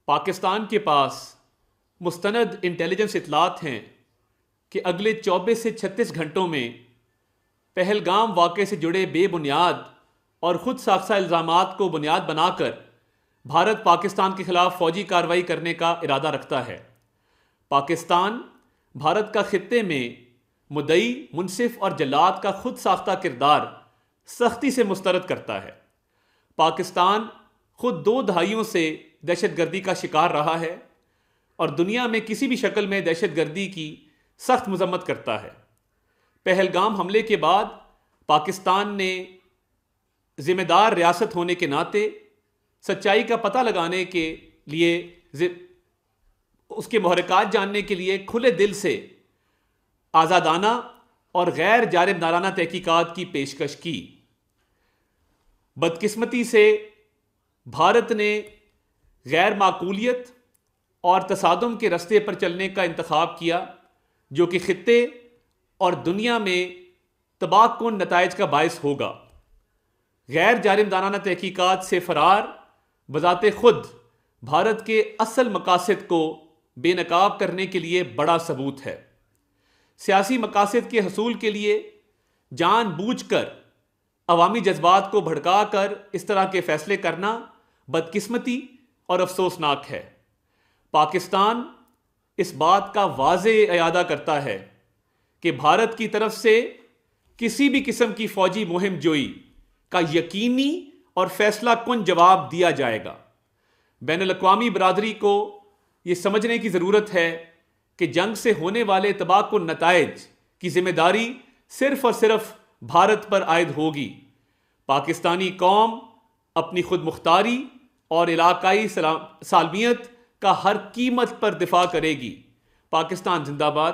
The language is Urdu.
پاکستان کے پاس مستند انٹیلیجنس اطلاعات ہیں کہ اگلے 24 سے 36 گھنٹوں میں پہلگام واقعے سے جڑے بے بنیاد اور خود ساختہ الزامات کو بنیاد بنا کر بھارت پاکستان کے خلاف فوجی کارروائی کرنے کا ارادہ رکھتا ہے۔ پاکستان بھارت کا خطے میں مدعی، منصف اور جلاد کا خود ساختہ کردار سختی سے مسترد کرتا ہے۔ پاکستان خود 2 دہائیوں سے دہشت گردی کا شکار رہا ہے اور دنیا میں کسی بھی شکل میں دہشت گردی کی سخت مذمت کرتا ہے۔ پہلگام حملے کے بعد پاکستان نے ذمہ دار ریاست ہونے کے ناطے سچائی کا پتہ لگانے کے لیے، اس کے محرکات جاننے کے لیے کھلے دل سے آزادانہ اور غیر جانبدارانہ تحقیقات کی پیشکش کی۔ بدقسمتی سے بھارت نے غیر معقولیت اور تصادم کے رستے پر چلنے کا انتخاب کیا، جو کہ خطے اور دنیا میں تباہ کن نتائج کا باعث ہوگا۔ غیر جانبدارانہ تحقیقات سے فرار بذات خود بھارت کے اصل مقاصد کو بے نقاب کرنے کے لیے بڑا ثبوت ہے۔ سیاسی مقاصد کے حصول کے لیے جان بوجھ کر عوامی جذبات کو بھڑکا کر اس طرح کے فیصلے کرنا بدقسمتی اور افسوسناک ہے۔ پاکستان اس بات کا واضح اعادہ کرتا ہے کہ بھارت کی طرف سے کسی بھی قسم کی فوجی مہم جوئی کا یقینی اور فیصلہ کن جواب دیا جائے گا۔ بین الاقوامی برادری کو یہ سمجھنے کی ضرورت ہے کہ جنگ سے ہونے والے تباہ کن نتائج کی ذمہ داری صرف اور صرف بھارت پر عائد ہوگی۔ پاکستانی قوم اپنی خود مختاری اور علاقائی سالمیت کا ہر قیمت پر دفاع کرے گی۔ پاکستان زندہ باد۔